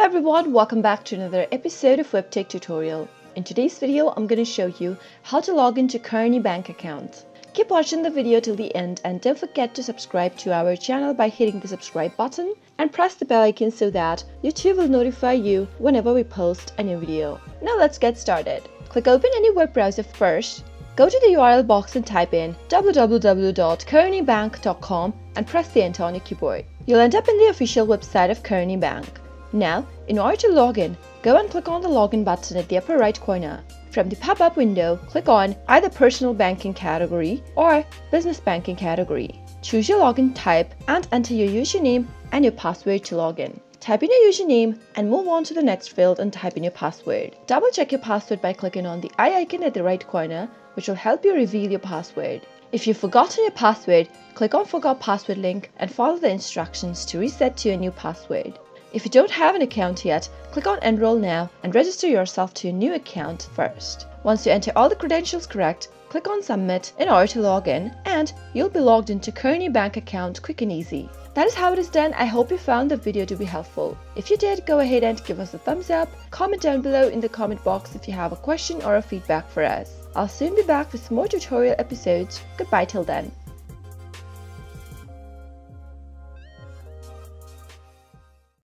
everyone, welcome back to another episode of Webtech Tutorial. In today's video, I'm going to show you how to log into Kearny Bank account. Keep watching the video till the end and don't forget to subscribe to our channel by hitting the subscribe button and press the bell icon so that YouTube will notify you whenever we post a new video. Now let's get started. Click open any web browser first. Go to the URL box and type in www.kearnybank.com and press the enter on your keyboard. You'll end up in the official website of Kearny Bank. Now, in order to log in, go and click on the login button at the upper right corner. From the pop-up window, click on either personal banking category or business banking category. Choose your login type and enter your username and your password to log in. Type in your username and move on to the next field and type in your password. Double check your password by clicking on the eye icon at the right corner, which will help you reveal your password. If you've forgotten your password, click on Forgot Password link and follow the instructions to reset to your new password. If you don't have an account yet, click on Enroll Now and register yourself to a new account first. Once you enter all the credentials correct, click on Submit in order to log in and you'll be logged into Kearny Bank account quick and easy. That is how it is done. I hope you found the video to be helpful. If you did, go ahead and give us a thumbs up. Comment down below in the comment box if you have a question or a feedback for us. I'll soon be back with more tutorial episodes. Goodbye till then.